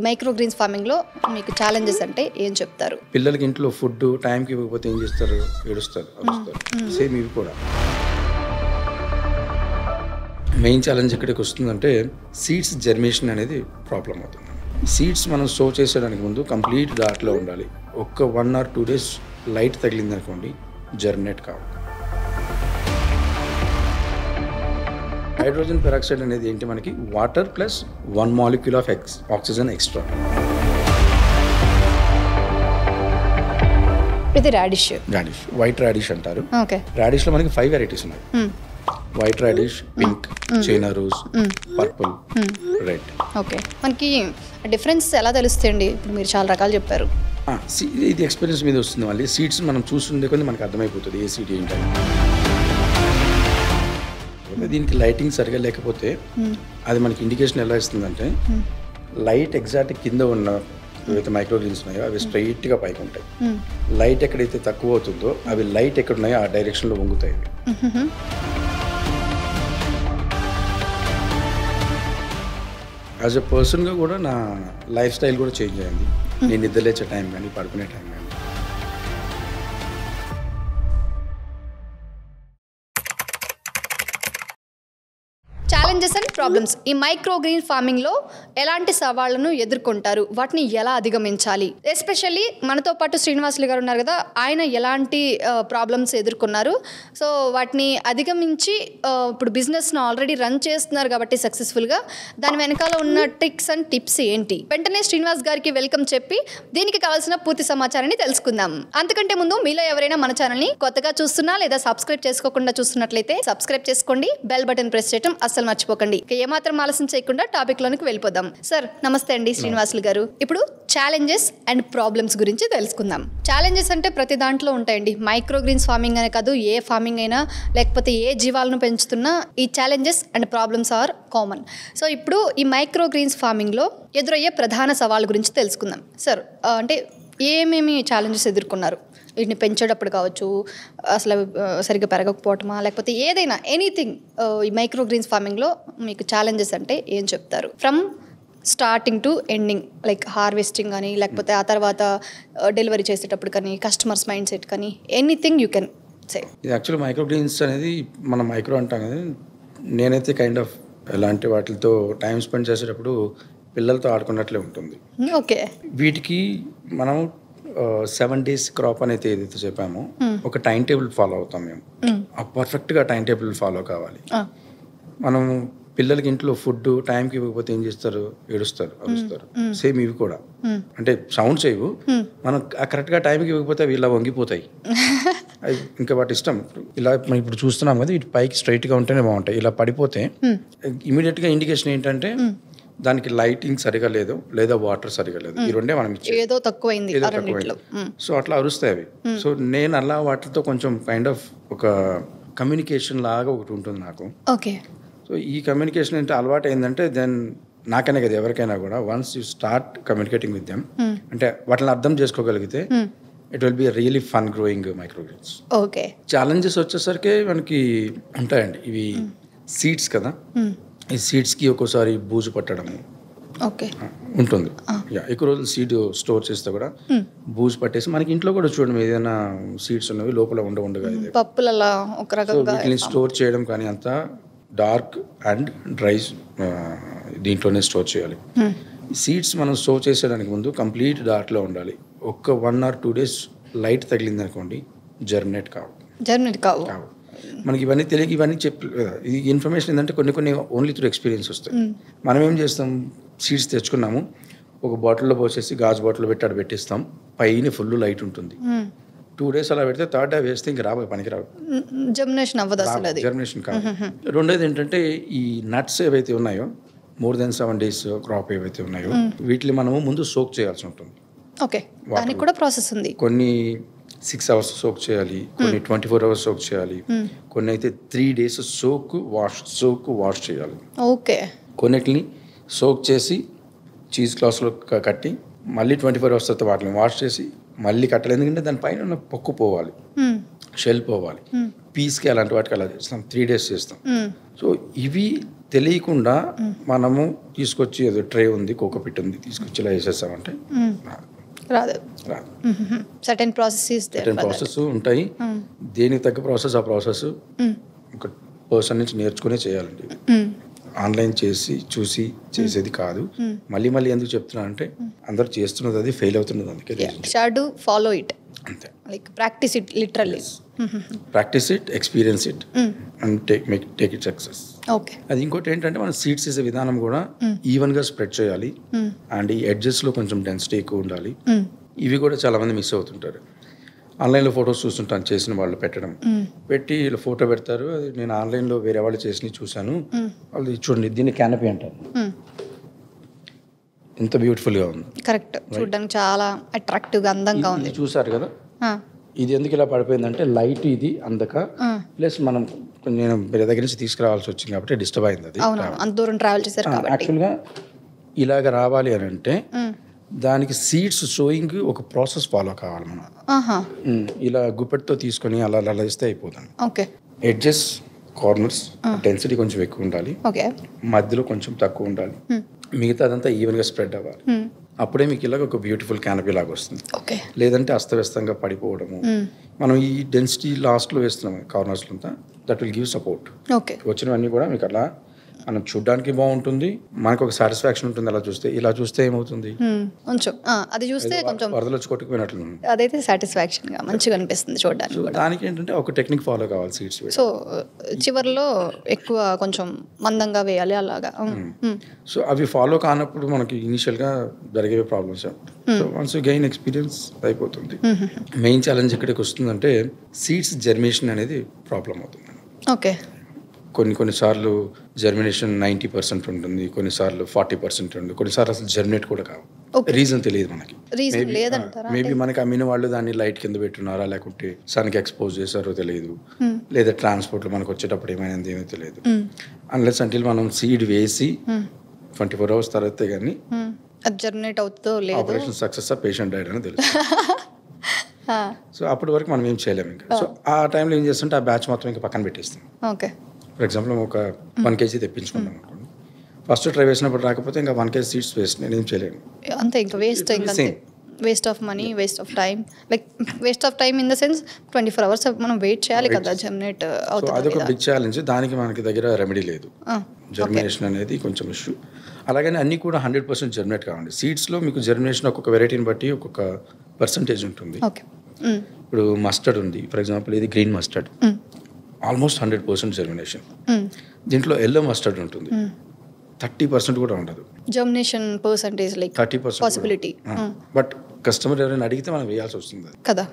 Micro Greens farming లో మీకు challenges అంటే ఏం చెప్తారు? పిల్లలకి ఇంట్లో ఫుడ్ టైంకి ఇవ్వకపోతే ఏం చేస్తారు? ఏడుస్తారు, అరుస్తారు. సేమ్ ఇవి కూడా మెయిన్ ఛాలెంజ్ ఎక్కడికి వస్తుందంటే సీడ్స్ జర్మినేషన్ అనేది ప్రాబ్లం అవుతుంది. సీడ్స్ మనం సో చేసేయడానికి ముందు కంప్లీట్ డార్క్లో ఉండాలి. ఒక్క 1 or 2 days లైట్ తగిలింది అనుకోండి, జర్మినేట్ కావాలి. హైడ్రోజన్ పెరాక్సైడ్ అనేది ఏంటి? మనకి water plus 1 molecule of oxygen extra. ఇది రాడిష్, వైట్ రాడిష్ అంటారు. ఓకే. రాడిష్లో మనకి 5 varieties ఉన్నాయి. White radish, pink, China rose, purple, red. Okay, మనకి డిఫరెన్స్ ఎలా తెలుస్తాయండి? ఇప్పుడు మీరు చాలా రకాలు చెప్పారు. ఇది ఎక్స్పీరియన్స్ మీద వస్తుంది. మళ్ళీ సీడ్స్ మనం చూస్తుండే కొన్ని మనకు అర్థమైపోతుంది ఏ సీడ్ ఏంటని. దీనికి లైటింగ్ సరిగా లేకపోతే అది మనకి ఇండికేషన్ ఎలా ఇస్తుందంటే లైట్ ఎగ్జాక్ట్ కింద ఉన్న ఏవైతే మైక్రోగ్రీన్స్ ఉన్నాయో అవి స్ట్రైట్గా పైకి ఉంటాయి. లైట్ ఎక్కడైతే తక్కువ అవుతుందో అవి లైట్ ఎక్కడ ఉన్నాయో ఆ డైరెక్షన్లో వంగుతాయి. యాజ్ ఎ పర్సన్గా కూడా నా లైఫ్ స్టైల్ కూడా చేంజ్ అయింది. నేను నిద్రలేచే టైం కానీ పడుకునే టైం కానీ. ఛాలెంజెస్ అండ్ ప్రాబ్లమ్స్, ఈ మైక్రో గ్రీన్ ఫార్మింగ్ లో ఎలాంటి సవాళ్లను ఎదుర్కొంటారు, వాటిని ఎలా అధిగమించాలి? ఎస్పెషల్లీ మనతో పాటు శ్రీనివాసులు గారు ఉన్నారు కదా, ఆయన ఎలాంటి ప్రాబ్లమ్స్ ఎదుర్కొన్నారు, సో వాటిని అధిగమించి ఇప్పుడు బిజినెస్ను ఆల్రెడీ రన్ చేస్తున్నారు కాబట్టి సక్సెస్ఫుల్గా, దాని వెనకాల ఉన్న ట్రిక్స్ అండ్ టిప్స్ ఏంటి? వెంటనే శ్రీనివాస్ గారికి వెల్కమ్ చెప్పి దీనికి కావాల్సిన పూర్తి సమాచారాన్ని తెలుసుకుందాం. అంతకంటే ముందు మీలో ఎవరైనా మన ఛానల్ని కొత్తగా చూస్తున్నా లేదా సబ్స్క్రైబ్ చేసుకోకుండా చూస్తున్నట్లయితే సబ్స్క్రైబ్ చేసుకోండి, బెల్ బటన్ ప్రెస్ చేయడం అస్సలు మర్చిపోకండి. ఏమాత్రం ఆలస్యం చేయకుండా టాపిక్ లోనికి వెళ్ళిపోదాం. సార్ నమస్తే అండి శ్రీనివాసులు గారు. ఇప్పుడు ఛాలెంజెస్ అండ్ ప్రాబ్లమ్స్ గురించి తెలుసుకుందాం. ఛాలెంజెస్ అంటే ప్రతి దాంట్లో ఉంటాయండి. మైక్రో గ్రీన్స్ ఫార్మింగ్ అనే కాదు, ఏ ఫార్మింగ్ అయినా లేకపోతే ఏ జీవాలను పెంచుతున్నా ఈ challenges and problems are common. So ఇప్పుడు ఈ మైక్రో గ్రీన్స్ ఫార్మింగ్లో ఎదురయ్యే ప్రధాన సవాళ్ళ గురించి తెలుసుకుందాం. సార్ అంటే ఏమేమి ఛాలెంజెస్ ఎదుర్కొన్నారు? వీటిని పెంచేటప్పుడు కావచ్చు, అసలు సరిగ్గా పెరగకపోవటమా, లేకపోతే ఏదైనా ఎనీథింగ్ ఈ మైక్రో గ్రీన్స్ ఫార్మింగ్లో మీకు ఛాలెంజెస్ అంటే ఏం చెప్తారు? From starting to ending, like harvesting కానీ, లేకపోతే ఆ తర్వాత డెలివరీ చేసేటప్పుడు కానీ, కస్టమర్స్ మైండ్ సెట్ కానీ, ఎనీథింగ్ యూ కెన్ సే. ఇది యాక్చువల్లీ మైక్రో గ్రీన్స్ అనేది మనం మైక్రో అంటాం కదా. నేనైతే కైండ్ ఆఫ్ ఎలాంటి వాటితో టైం స్పెండ్ చేసేటప్పుడు పిల్లలతో ఆడుకున్నట్లే ఉంటుంది. ఓకే. వీటికి మనం 7 days క్రాప్ అనేది ఏదైతే చెప్పామో ఒక టైం టేబుల్ ఫాలో అవుతాం మేము. ఆ పర్ఫెక్ట్గా టైం టేబుల్ ఫాలో కావాలి. మనం పిల్లలకి ఇంట్లో ఫుడ్ టైంకి ఇవ్వకపోతే ఏం చేస్తారు? ఏడుస్తారు, అరుస్తారు. సేమ్ ఇవి కూడా అంటే సౌండ్ చేయవు, మనం కరెక్ట్గా టైంకి ఇవ్వకపోతే అవి ఇలా వంగిపోతాయి. అవి ఇంకా వాటి ఇష్టం. ఇలా మనం ఇప్పుడు చూస్తున్నాం కదా, ఇటు పైకి స్ట్రైట్గా ఉంటేనే బాగుంటాయి. ఇలా పడిపోతే ఇమీడియట్గా ఇండికేషన్ ఏంటంటే దానికి లైటింగ్ సరిగా లేదు, లేదా వాటర్ సరిగా లేదు. ఈ రెండే మనం ఏదో తక్కువైంది. సో అట్లా అరుస్తాయి అవి. సో నేను అలా వాటితో కొంచెం కైండ్ ఆఫ్ ఒక కమ్యూనికేషన్ లాగా ఒకటి ఉంటుంది నాకు. ఓకే. సో ఈ కమ్యూనికేషన్ అంటే అలవాటు అయిందంటే దెన్ నాకనే కదా ఎవరికైనా కూడా once you start communicating with them, అంటే వాటిని అర్థం చేసుకోగలిగితే it will be really fun growing microgreens. Okay. Challenges వచ్చేసరికి మనకి ఉంటాయండి. ఇవి సీడ్స్ కదా, ఈ సీడ్స్కి ఒక్కోసారి బూజు పట్టడము ఉంటుంది. ఎక్కువ రోజులు సీడ్ స్టోర్ చేస్తే కూడా బూజు పట్టేసి మనకి ఇంట్లో కూడా చూడడం ఏదైనా సీడ్స్ ఉన్నవి లోపల ఉండగా పప్పులలో ఒక రకంగా వీటిని స్టోర్ చేయడం కానీ అంతా డార్క్ అండ్ డ్రై దీంట్లోనే స్టోర్ చేయాలి. సీడ్స్ మనం స్టోర్ చేసేయడానికి ముందు కంప్లీట్ డార్క్లో ఉండాలి. ఒక్క 1 or 2 days లైట్ తగిలింది అనుకోండి, జర్మినేట్ కావు. మనకి ఇవన్నీ తెలియక ఇవన్నీ ఈ ఇన్ఫర్మేషన్ ఏంటంటే కొన్ని ఓన్లీ త్రూ ఎక్స్పీరియన్స్ వస్తాయి. మనం ఏం చేస్తాం, సీడ్స్ తెచ్చుకున్నాము, ఒక బాటిల్లో పోసేసి గాజు బాటిల్లో పెట్టి అక్కడ పెట్టిస్తాం, పైన ఫుల్ లైట్ ఉంటుంది. 2 days అలా పెడితే థర్డ్ డే వేస్తే ఇంక పనికిరావు, జర్మినేషన్ అవ్వదు, జర్మినేషన్ కాదు. రెండోది ఏంటంటే ఈ నట్స్ ఏవైతే ఉన్నాయో more than 7 days క్రాప్ ఏవైతే ఉన్నాయో వీటిని మనము ముందు సోక్ చేయాల్సి ఉంటుంది. ఓకే, దానికి కూడా ప్రాసెస్ ఉంది. కొన్ని 6 hours సోక్ చేయాలి, కొన్ని 24 hours సోక్ చేయాలి, కొన్ని అయితే 3 days సోక్ వాష్ చేయాలి. ఓకే. కొన్నిటిని సోక్ చేసి చీజ్ క్లాస్లో కట్టి మళ్ళీ 24 hours తర్వాత వాటిని వాష్ చేసి మళ్ళీ కట్టాలి. ఎందుకంటే దానిపైన ఉన్న పొక్కు పోవాలి, షెల్ పోవాలి. పీస్కి అలాంటి వాటికి అలా చేస్తాం, 3 days చేస్తాం. సో ఇవి తెలియకుండా మనము తీసుకొచ్చి ఏదో ట్రే ఉంది, కోకోపిట్ ఉంది, తీసుకొచ్చి ఇలా వేసేస్తామంటే రాదు. రాదు. సర్టెన్ ప్రాసెస్ ఉంటాయి. దేనికి తగ్గ ప్రాసెస్, ఆ ప్రాసెస్ ఒక పర్సన్ నుంచి నేర్చుకునే చేయాలండి. ఆన్లైన్ చూసి చేసేది కాదు. మళ్ళీ ఎందుకు చెప్తున్నా అంటే అందరు చేస్తున్నది అది, ఫెయిల్ అవుతున్నది అందుకే. ఫాలో ఇట్ అంతే, like practice it literally. Practice it, experience it and take it success. Okay. అది ఇంకోటి ఏంటంటే మనం సీడ్స్ వేసే విధానం కూడా ఈవెన్గా స్ప్రెడ్ చేయాలి. అండ్ ఈ ఎడ్జెస్లో కొంచెం డెన్సిటీ ఎక్కువ ఉండాలి. ఇవి కూడా చాలా మంది మిస్ అవుతుంటారు. ఆన్లైన్లో ఫొటోస్ చూస్తుంటాను చేసిన వాళ్ళు పెట్టి ఇలా ఫోటో పెడతారు. అది నేను ఆన్లైన్లో వేరే వాళ్ళు చేసి చూశాను. వాళ్ళు చూడండి, దీన్ని క్యానపీ అంటారు. ఎంత బ్యూటిఫుల్గా ఉంది. కరెక్ట్, చూడడానికి చాలా అట్రాక్టివ్గా అందంగా ఉంది. చూసారు కదా, ఇది ఎందుకు ఇలా పడిపోయిందంటే లైట్ ఇది అందక, ప్లస్ మనం నేను వేరే దగ్గర నుంచి తీసుకురావాల్సి వచ్చింది కాబట్టి డిస్టర్బ్ అయింది. అది అంత దూరం ట్రావెల్ చేశారు. యాక్చువల్గా ఇలాగ రావాలి అని అంటే దానికి సీడ్స్ షోయింగ్ ఒక ప్రాసెస్ ఫాలో కావాలి మనం. ఇలా గుప్పెట్తో తీసుకొని అలా అలా ఇస్తే అయిపోతుంది. ఓకే. ఎడ్జెస్, కార్నర్స్ డెన్సిటీ కొంచెం ఎక్కువ ఉండాలి, మధ్యలో కొంచెం తక్కువ ఉండాలి, మిగతా అదంతా ఈవెన్గా స్ప్రెడ్ అవ్వాలి. అప్పుడే మీకు ఇలాగ ఒక బ్యూటిఫుల్ క్యానపీ లాగా వస్తుంది. లేదంటే అస్తవ్యస్తంగా పడిపోవడము. మనం ఈ డెన్సిటీ లాస్ట్లో వేస్తున్నాం కార్నర్స్లో అంతా, దట్ విల్ గివ్ సపోర్ట్. వచ్చినవన్నీ కూడా మీకు అలా మనం చూడడానికి బాగుంటుంది, మనకు ఒక సాటిస్ఫాక్షన్ ఉంటుంది. అలా చూస్తే, ఇలా చూస్తే ఏమవుతుంది, కొంచెం అది చూస్తే కొంచెం వరదలు వచ్చి కొట్టుకుపోయినట్లు అదైతే సాటిస్ఫాక్షన్ గా మంచిగా అనిపిస్తుంది చూడడానికి. దానికి ఏంటంటే ఒక టెక్నిక్ ఫాలో కావాలి సీడ్స్. సో చివర్లో ఎక్కువ కొంచెం మందంగా వేయాలి అలాగా. సో అవి ఫాలో కానప్పుడు మనకి ఇనిషియల్గా జరిగే problems. So once you gain experience అయిపోతుంది. మెయిన్ ఛాలెంజ్ ఎక్కడికి వస్తుందంటే సీడ్స్ జర్మినేషన్ అనేది ప్రాబ్లం అవుతుంది. ఓకే. కొన్నిసార్లు జర్మినేషన్ 90% ఉంటుంది, కొన్నిసార్లు 40% ఉంటుంది, కొన్నిసార్లు అసలు జర్మినేట్ కూడా కావు. రీజన్ తెలియదు మనకి. మేబీ మనకి అమ్మిన వాళ్ళు దాన్ని లైట్ కింద పెట్టున్నారా, లేకుంటే సన్కి ఎక్స్పోజ్ చేశారో తెలియదు, లేదా ట్రాన్స్పోర్ట్లో మనకు వచ్చేటప్పుడు ఏమైనా ఏమో తెలియదు. అన్లెస్ అంటిల్ మనం సీడ్ వేసి 24 hours తర్వాత కానీ జర్మినేట్ అవుతుందో లేదో, ఆపరేషన్ సక్సెస్ పేషెంట్ డైడ్ అని తెలుసు. సో అప్పటి వరకు మనం ఏం చేయలేము ఇంకా. సో ఆ టైంలో ఏం చేస్తుంటే ఆ బ్యాచ్ మొత్తం ఇంకా పక్కన పెట్టేస్తాం. ఓకే. ఫర్ ఎగ్జాంపుల్ ఒక 1 kg తెప్పించుకుంటాం అనుకోండి, ఫస్ట్ ట్రై వేసినప్పుడు రాకపోతే ఇంకా 1 kg సీడ్స్ వేస్ట్, నేను ఏం చేయలేను అంతే. ఇంకా waste of money, waste of time. Like waste of time in the sense 24 hours మనం వెయిట్ చేయాలి కదా జర్మినేట్ అవుతుంది. అదొక బిగ్ ఛాలెంజ్. దానికి మనకి దగ్గర రెమెడీ లేదు. జర్మినేషన్ అనేది కొంచెం ఇష్యూ. అలాగని అన్నీ కూడా 100% జర్మినేట్ కావండి. సీడ్స్లో మీకు జర్మినేషన్ ఒక్కొక్క వెరైటీని బట్టి ఒక్కొక్క పర్సంటేజ్ ఉంటుంది. ఇప్పుడు మస్టర్డ్ ఉంది, ఫర్ ఎగ్జాంపుల్ ఇది గ్రీన్ మస్టర్డ్, ఆల్మోస్ట్ 100% జర్మినేషన్. దీంట్లో ఎల్లో మస్టర్డ్ ఉంటుంది, 30% కూడా ఉండదు germination percentage, like 30% possibility. But customer ఎవరైనా అడిగితే మనం వేయాల్సి వస్తుంది కదా.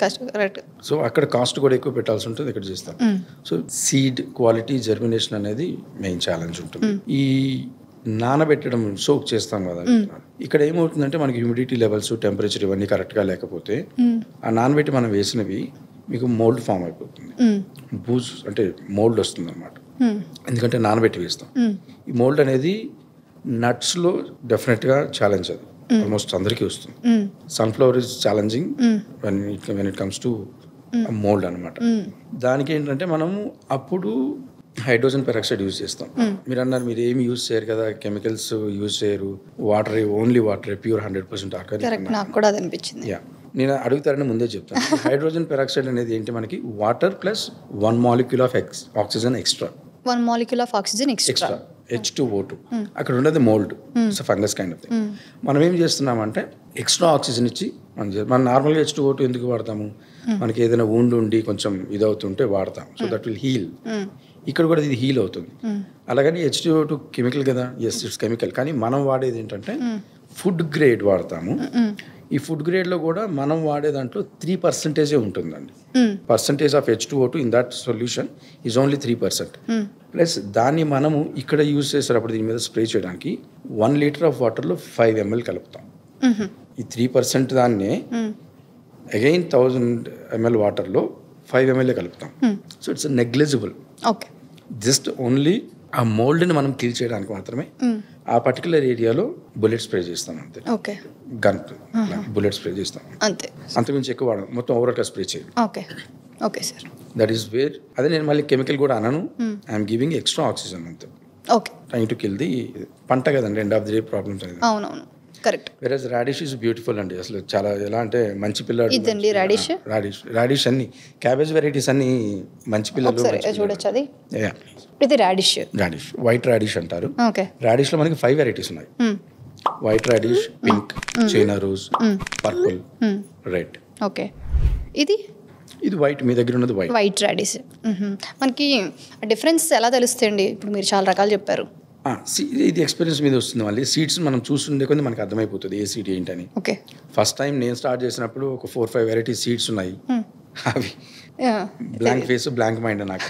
కరెక్ట్. సో అక్కడ కాస్ట్ కూడా ఎక్కువ పెట్టాల్సి ఉంటుంది, ఇక్కడ చేస్తాం. సో సీడ్ క్వాలిటీ, జర్మినేషన్ అనేది మెయిన్ ఛాలెంజ్ ఉంటుంది. ఈ నానబెట్టడం, సోక్ చేస్తాం కదా, ఇక్కడ ఏమవుతుందంటే మనకి హ్యూమిడిటీ లెవెల్స్, టెంపరేచర్ ఇవన్నీ కరెక్ట్గా లేకపోతే ఆ నానబెట్టి మనం వేసినవి మీకు మోల్డ్ ఫామ్ అయిపోతుంది. బూజ్ అంటే మోల్డ్ వస్తుంది అనమాట, ఎందుకంటే నానబెట్టి వేస్తాం. ఈ మోల్డ్ అనేది నట్స్లో డెఫినెట్గా ఛాలెంజ్. అది ఆల్మోస్ట్ అందరికీ వస్తుంది. Sunflower is challenging when it comes to mould అనమాట. దానికి ఏంటంటే మనము అప్పుడు హైడ్రోజన్ పెరాక్సైడ్ యూజ్ చేస్తాం. మీరు అన్నారు మీరు ఏమి యూజ్ చేయరు కదా, కెమికల్స్ యూజ్ చేయరు, water, only water, pure 100% organic. నాకు కూడా అది అనిపించింది. నేను అడుగుతారని ముందే చెప్తాను. హైడ్రోజన్ పెరాక్సైడ్ అనేది ఏంటి, మనకి water plus 1 molecule of oxygen extra. 1 molecule of oxygen extra, H2O2. అక్కడ ఉండేది mould, it's fungus kind of thing. మనం ఏం చేస్తున్నామంటే ఎక్స్ట్రా ఆక్సిజన్ ఇచ్చి మనం నార్మల్గా H2O2 ఎందుకు వాడతాము, మనకి ఏదైనా wound ఉండి కొంచెం ఇదవుతుంటే వాడతాం. So that will heal. ఇక్కడ కూడా ఇది హీల్ అవుతుంది. అలాగని H2O2 కెమికల్ కదా, ఎస్ ఇట్స్ కెమికల్, కానీ మనం వాడేది ఏంటంటే ఫుడ్ గ్రేడ్ వాడతాము. ఈ ఫుడ్ గ్రేడ్లో కూడా మనం వాడే దాంట్లో 3% ఉంటుందండి. Percentage of H2O2 in that solution is only 3%. Plus దాన్ని మనము ఇక్కడ యూజ్ చేసేటప్పుడు దీని మీద స్ప్రే చేయడానికి 1 liter ఆఫ్ వాటర్లో 5 ml కలుపుతాం. ఈ 3% దాన్నే అగైన్ 1000 ml వాటర్లో 5 ml కలుపుతాం. So it's negligible. Okay. Just only ఆ మోల్డ్ని మనం కిల్ చేయడానికి మాత్రమే ఆ పర్టికులర్ ఏరియాలో బుల్లెట్ స్ప్రే చేస్తాం అంతే. ఓకే. గన్ బుల్లెట్ స్ప్రే చేస్తాం అంతే, అంతకుమించి ఎక్కువ వాడడం, మొత్తం ఓవరాల్గా స్ప్రే చేయాలి. Okay. Okay sir. That is where అదే నేను మళ్ళీ కెమికల్ కూడా అనను, ఐఎమ్ గివింగ్ ఎక్స్ట్రా ఆక్సిజన్ అంతే. Okay, trying to kill the పంట కదండి, end of the day problems అనేది. అవునవును, correct. Versus radish is beautiful అండి, అసలు చాలా ఎలా అంటే మంచి పిల్లలు. ఇదండి రాడిష్. రాడిష్ అన్ని క్యాబేజ్ వెరైటీస్ అన్ని మంచి పిల్లలు. చూడొచ్చు అది, ఇది రాడిష్. రాడిష్ వైట్ రాడిష్ అంటారు. ఓకే, రాడిష్లో మనకి 5 వెరైటీస్ ఉన్నాయి. White radish, pink, China rose, purple, red. Okay, ఇది వైట్, మీ దగ్గర ఉన్నది వైట్. White radish. మనకి డిఫరెన్స్ ఎలా తెలుస్తాయండి? ఇప్పుడు మీరు చాలా రకాలు చెప్పారు. ఇది ఎక్స్పీరియన్స్ మీద వస్తుంది. మళ్ళీ సీడ్స్ మనం చూస్తుండే కొద్ది మనకు అర్థమైపోతుంది ఏ సీడ్ ఏంటని. ఓకే, ఫస్ట్ టైం నేను స్టార్ట్ చేసినప్పుడు ఒక 4-5 వెరైటీ సీడ్స్ ఉన్నాయి. అవి బ్లాంక్ ఫేస్ బ్లాంక్ మైండ్ నాకు.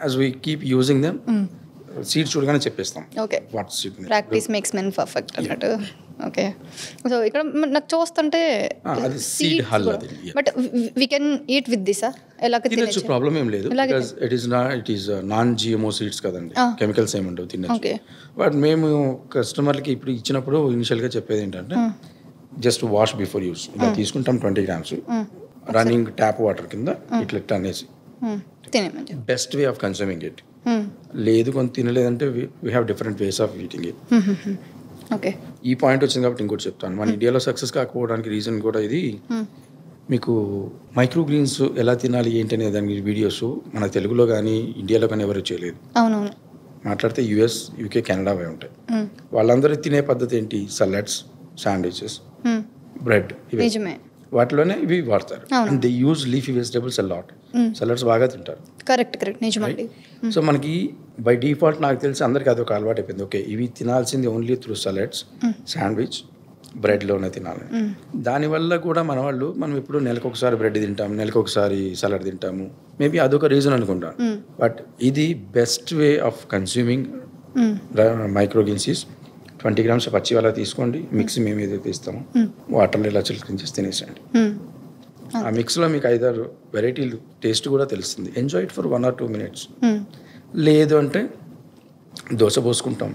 As we keep using them seeds చూడగానే చెప్పేస్తాం. Okay, what seed. Practice makes men perfect అన్నట్టు. ఓకే, సో ఇక్కడ నాకు చూస్తుంటే అది సీడ్ హల్ అది. But we can eat with this, ఎలా తినచ్చు, ప్రాబ్లం ఏం లేదు. Because it is non GMO seeds కదండి, కెమికల్స్ ఏమి ఉండవు, తినచ్చు. బట్ మేము కస్టమర్లకి ఇప్పుడు ఇచ్చినప్పుడు ఇనిషియల్గా చెప్పేది ఏంటంటే జస్ట్ వాష్ బిఫోర్ యూస్. ఇలా తీసుకుంటాం 20 grams రన్నింగ్ ట్యాప్ వాటర్ కింద ఇట్లా అనేసి. Best way of consuming it. లేదు కొంత తినలేదంటే we have different ways of eating it. Okay, ఈ పాయింట్ వచ్చింది కాబట్టి ఇంకోటి చెప్తాను. మన ఇండియాలో సక్సెస్ కాకపోవడానికి రీజన్ కూడా ఇది. మీకు మైక్రో గ్రీన్స్ ఎలా తినాలి ఏంటి అనే దానికి వీడియోస్ మన తెలుగులో కానీ ఇండియాలో కానీ ఎవరు చేయలేదు. అవునవును, మాట్లాడితే యుఎస్, యూకే, కెనడా అవి ఉంటాయి. వాళ్ళందరూ తినే పద్ధతి ఏంటి? సలాడ్స్, శాండ్విచెస్, బ్రెడ్, ఇవి వాటిలోనే ఇవి వాడతారు. And they use leafy vegetables a lot. Salads బాగా తింటారు. కరెక్ట్, నిజమండి. సో మనకి బై డిఫాల్ట్ నాకు తెలిసి అందరికీ అదొక అలవాటు అయిపోయింది. ఓకే, ఇవి తినాల్సింది ఓన్లీ త్రూ సలాడ్స్, శాండ్విచ్, బ్రెడ్లోనే తినాలి. దానివల్ల కూడా మనం ఇప్పుడు నెలకు ఒకసారి బ్రెడ్ తింటాము, నెలకు ఒకసారి సలాడ్ తింటాము. మేబీ అదొక రీజన్ అనుకుంటాను. బట్ ఇది best way of consuming microgreens is 20 grams పచ్చి వాళ్ళ తీసుకోండి, మిక్సీ మేము ఏదైతే ఇస్తామో వాటర్లో ఇలా చిలకరించేసి తినేసండి. ఆ మిక్స్లో మీకు 5-6 వెరైటీలు టేస్ట్ కూడా తెలుస్తుంది. Enjoy it for 1 or 2 minutes. లేదు అంటే దోశ పోసుకుంటాం,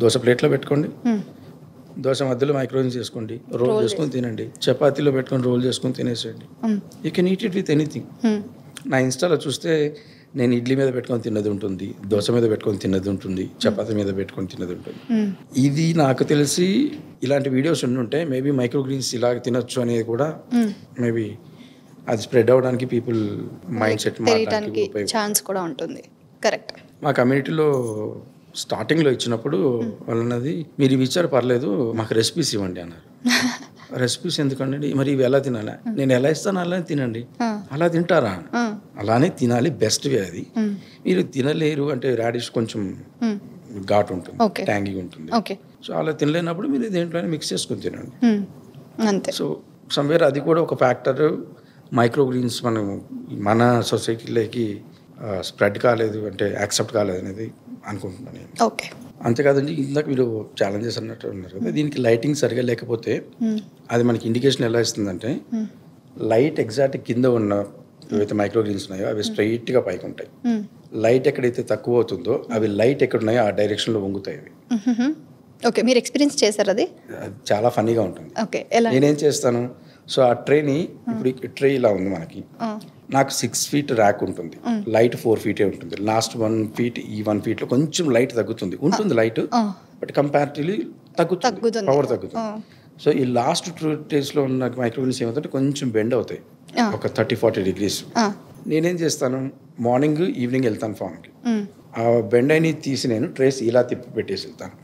దోశ ప్లేట్లో పెట్టుకోండి, దోశ మధ్యలో మైక్రోవేవ్ చేసుకోండి, రోల్ చేసుకొని తినండి. చపాతీలో పెట్టుకొని రోల్ చేసుకొని తినేసేయండి. You can eat it with anything. నా ఇన్స్టాలో చూస్తే నేను ఇడ్లీ మీద పెట్టుకొని తిన్నది ఉంటుంది, దోశ మీద పెట్టుకొని తిన్నది ఉంటుంది, చపాతీ మీద పెట్టుకొని తిన్నది ఉంటుంది. ఇది నాకు తెలిసి ఇలాంటి వీడియోస్ ఉండుంటే మేబీ మైక్రోగ్రీన్స్ ఇలా తినొచ్చు అనేది కూడా మేబీ అది స్ప్రెడ్ అవ్వడానికి పీపుల్ మైండ్ సెట్ మారడానికి ఛాన్స్ కూడా ఉంటుంది. కరెక్ట్. మా కమ్యూనిటీలో స్టార్టింగ్లో ఇచ్చినప్పుడు వాళ్ళన్నది మీరు ఇవి ఇచ్చారు పర్లేదు, మాకు రెసిపీస్ ఇవ్వండి అన్నారు. రెసిపీస్ ఎందుకండి, మరి ఇవి ఎలా తినాలా? నేను ఎలా ఇస్తాను అలానే తినండి. అలా తింటారా? అలానే తినాలి, బెస్ట్ వే అది. మీరు తినలేరు అంటే రాడిష్ కొంచెం ఘాటు ఉంటుంది, ట్యాంగీగా ఉంటుంది. సో అలా తినలేనప్పుడు మీరు దేంట్లోనే మిక్స్ చేసుకొని తినండి అంతే. సో సమ్వేర్ అది కూడా ఒక ఫ్యాక్టర్. మైక్రోగ్రీన్స్ మన సొసైటీలోకి స్ప్రెడ్ కాలేదు అంటే యాక్సెప్ట్ కాలేదు అనేది అనుకుంటున్నాను నేను. ఓకే, అంతేకాదండి, ఇందాక మీరు ఛాలెంజెస్ అన్నట్టు ఉన్నారు కదా, దీనికి లైటింగ్ సరిగా లేకపోతే అది మనకి ఇండికేషన్ ఎలా ఇస్తుందంటే లైట్ ఎగ్జాక్ట్ కింద ఉన్న ఏవైతే మైక్రోగ్రీన్స్ ఉన్నాయో అవి స్ట్రైట్గా పైకి ఉంటాయి. లైట్ ఎక్కడైతే తక్కువ అవుతుందో అవి లైట్ ఎక్కడ ఉన్నాయో ఆ డైరెక్షన్లో వంగుతాయి అవి. ఓకే, మీరు ఎక్స్పీరియన్స్ చేశారు? అది చాలా ఫన్నీగా ఉంటుంది. ఓకే, నేనేం చేస్తాను, సో ఆ ట్రేని ఇప్పుడు ట్రే ఇలా ఉంది మనకి, నాకు 6 feet ర్యాక్ ఉంటుంది, లైట్ 4 feet ఉంటుంది. లాస్ట్ 1 feet ఈ 1 feetలో కొంచెం లైట్ తగ్గుతుంది, ఉంటుంది లైట్, బట్ కంపారిటివ్లీ తగ్గుతుంది, పవర్ తగ్గుతుంది. సో ఈ లాస్ట్ 2 daysలో ఉన్న మైక్రోవేవ్స్ ఏమవుతుంటే కొంచెం బెండ్ అవుతాయి ఒక 30-40 degrees. నేనేం చేస్తాను, మార్నింగ్ ఈవినింగ్ వెళ్తాను ఫామ్కి, ఆ బెండ్ అయిన తీసి నేను ట్రేస్ ఇలా తిప్పి పెట్టేసి వెళ్తాను.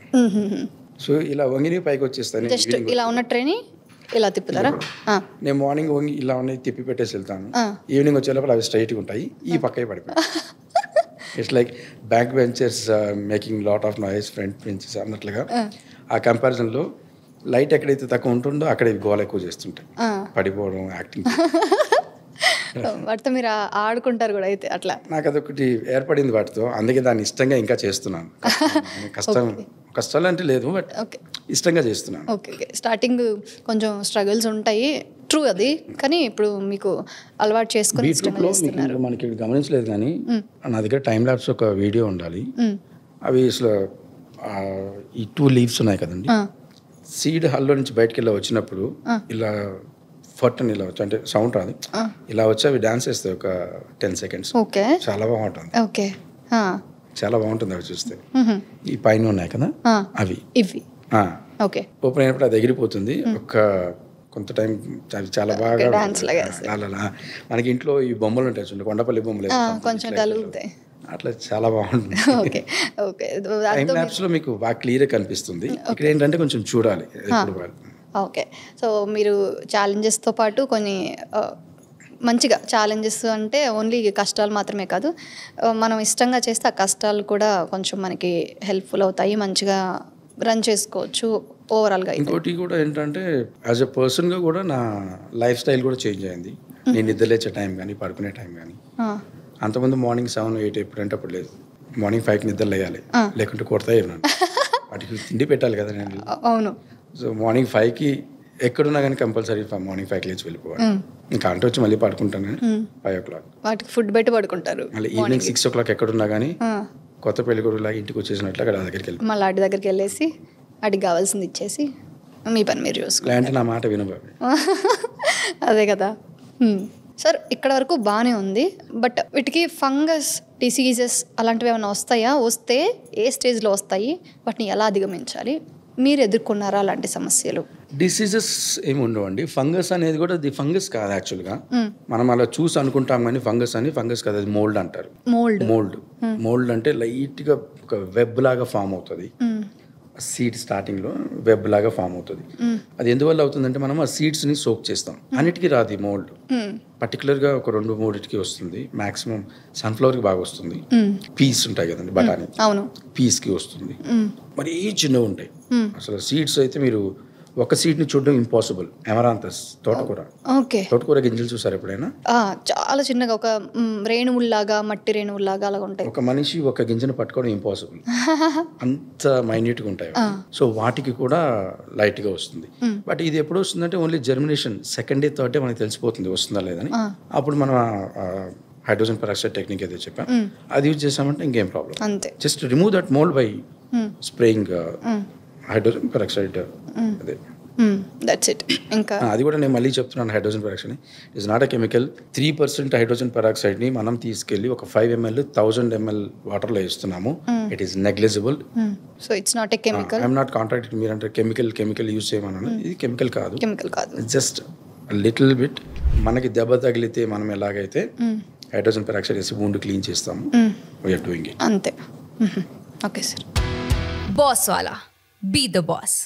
సో ఇలా వంగిని పైకి వచ్చేస్తాను. ఇలా ఉన్న ట్రైని ఇలా తిప్పుతారా? నేను మార్నింగ్ వంగి ఇలా ఉన్నాయి తిప్పి పెట్టేసి వెళ్తాను, ఈవినింగ్ వచ్చే లోపల అవి స్ట్రైట్గా ఉంటాయి, ఈ పక్కే పడిపోయి. It's like back benchers making lot of noise, front benches అన్నట్లుగా. ఆ కంపారిజన్లో లైట్ ఎక్కడైతే తక్కువ ఉంటుందో అక్కడ గోల ఎక్కువ చేస్తుంటాయి, పడిపోవడం, యాక్టింగ్. వాటితో మీరు ఆడుకుంటారు కూడా అయితే అట్లా? నాకు అదొకటి ఏర్పడింది వాటితో, అందుకే దాన్ని ఇష్టంగా ఇంకా చేస్తున్నాను. కష్టాలు అంటే లేదు, బట్ ఇష్టంగా చేస్తున్నాను. ఓకే, స్టార్టింగ్ కొంచెం స్ట్రగుల్స్ ఉంటాయి, ట్రూ అది, కానీ ఇప్పుడు మీకు అలవాటు చేసుకుని మనకి గమనించలేదు. కానీ నా దగ్గర టైం ల్యాప్స్ ఒక వీడియో ఉండాలి. అవి అసలు ఈ 2 leaves ఉన్నాయి కదండి, సీడ్ హల్లో నుంచి బయటకు వెళ్ళి వచ్చినప్పుడు ఇలా ఫట్ అని ఇలా వచ్చు అంటే సౌండ్ రాదు, ఇలా వచ్చి అవి డాన్స్ చేస్తాయి ఒక 10 seconds. ఓకే చాలా బాగుంటుంది. ఓకే చాలా బాగుంటుంది అవి చూస్తే. ఈ పైన ఉన్నాయి కదా అవి ఇవి ఓకే ఓపెన్ అయినప్పుడు అది ఎగిరిపోతుంది. ఒక కొంత టైం అవి చాలా బాగా అలా మనకి ఇంట్లో ఈ బొమ్మలు ఉంటాయి చూడండి, కొండపల్లి బొమ్మలు కొంచెం కలుగుతాయి అట్లా చాలా బాగుంటుంది. ఓకే ఓకే టైం ల్యాప్స్లో మీకు బాగా క్లియర్గా కనిపిస్తుంది. ఇక్కడ ఏంటంటే కొంచెం చూడాలి. ఓకే సో మీరు ఛాలెంజెస్తో పాటు కొన్ని మంచిగా ఛాలెంజెస్ అంటే ఓన్లీ కష్టాలు మాత్రమే కాదు, మనం ఇష్టంగా చేస్తే ఆ కష్టాలు కూడా కొంచెం మనకి హెల్ప్ఫుల్ అవుతాయి, మంచిగా రన్ చేసుకోవచ్చు ఓవరాల్గా. ఇంకోటి కూడా ఏంటంటే యాజ్ ఎ పర్సన్గా కూడా నా లైఫ్ స్టైల్ కూడా చేంజ్ అయింది. నేను నిద్రలేచే టైం కానీ పడుకునే టైం కానీ అంతకుముందు మార్నింగ్ 7, 8 ఎప్పుడంటే అప్పుడు లేదు, మార్నింగ్ 5కి నిద్ర లేయాలి, లేకుంటే కొడతాయి ఉన్నాను. వాటికి తిండి పెట్టాలి కదా నేను. అవును. సో మార్నింగ్ 5కి ఎక్కడున్నా కానీ కంపల్సరీ మార్నింగ్ 5కి లేచి వెళ్ళిపోవాలి. ఇంకా అంటే వచ్చి మళ్ళీ పడుకుంటాను కానీ 5 o'clock వాటికి ఫుడ్ పెట్టి పడుకుంటారు. మళ్ళీ ఈవినింగ్ 6 o'clock ఎక్కడున్నా కానీ కొత్త పెళ్ళికొడుకులాగా ఇంటికి వచ్చేసినట్లు అక్కడ దగ్గరికి వెళ్ళి మళ్ళీ ఆడి దగ్గరికి వెళ్ళేసి ఆడికి కావాల్సింది ఇచ్చేసి మీ పని మీరు చూసుకోవాలి. అంటే నా మాట వినబాబు. అదే కదా సార్. ఇక్కడ వరకు బాగానే ఉంది, బట్ వీటికి ఫంగస్ డిసీజెస్ అలాంటివి ఏమైనా వస్తాయా? వస్తే ఏ స్టేజ్లో వస్తాయి? వాటిని ఎలా అధిగమించాలి? మీరు ఎదుర్కొన్నారా అలాంటి సమస్యలు? డిసీజెస్ ఏమి ఉండవండి. ఫంగస్ అనేది కూడా అది ఫంగస్ కాదు యాక్చువల్గా. మనం అలా చూసి అనుకుంటాం కానీ ఫంగస్ కాదు, అది మోల్డ్ అంటారు. మోల్డ్ అంటే లైట్గా ఒక వెబ్ లాగా ఫామ్ అవుతుంది. సీడ్ స్టార్టింగ్లో వెబ్ లాగా ఫామ్ అవుతుంది. అది ఎందువల్ల అవుతుందంటే మనం ఆ సీడ్స్ని సోక్ చేస్తాం. అన్నిటికీ రాదు ఈ మోల్డ్, పర్టికులర్గా ఒక 2-3 వస్తుంది. మాక్సిమం సన్ఫ్లవర్కి బాగా వస్తుంది. పీస్ ఉంటాయి కదండి బఠానీ, పీస్కి వస్తుంది. మరీ చిన్నవి ఉంటాయి అసలు. సీడ్స్ అయితే మీరు ఒక సీడ్ని చూడడం ఇంపాసిబుల్. ఎమరాంతస్ తోటకూర గింజలు చూసారు ఎప్పుడైనా? చాలా చిన్నగా ఒక రేణువుల్లాగా, మట్టి రేణువుల్లాగా అలా ఉంటాయి. ఒక మనిషి ఒక గింజను పట్టుకోవడం ఇంపాసిబుల్, అంత మైన్యూట్గా ఉంటాయి. సో వాటికి కూడా లైట్గా వస్తుంది. బట్ ఇది ఎప్పుడు వస్తుందంటే only germination 2nd day 3rd day మనకి తెలిసిపోతుంది వస్తుందా లేదని. అప్పుడు మనం హైడ్రోజన్ పెరాక్సైడ్ టెక్నిక్ ఏదో చెప్పాం, అది యూజ్ చేసామంటే ఇంకేం problem. Just remove that mold by spraying hydrogen peroxide. అదే దట్స్ ఇట్. ఇంకా అది కూడా నేను మళ్ళీ చెప్తున్నాను, hydrogen peroxide is not a chemical. 3% hydrogen పెరాక్సైడ్ని మనం తీసుకెళ్ళి ఒక 5 ml 1000 ml వాటర్లో వేస్తున్నాము. It is negligible. So it's not a chemical. I'm not contracted. మీరంటే కెమికల్ యూజ్ చేయమన్నాను. ఇది కెమికల్ కాదు. Just little bit. మనకి దెబ్బ తగిలితే మనం ఎలాగైతే హైడ్రోజన్ పెరాక్సైడ్ వేసి వూండ్ క్లీన్ చేస్తాము, వీఆర్ డూయింగ్ ఇట్. అంతే. Okay sir. బాస్ వాలా, బీ ద బాస్.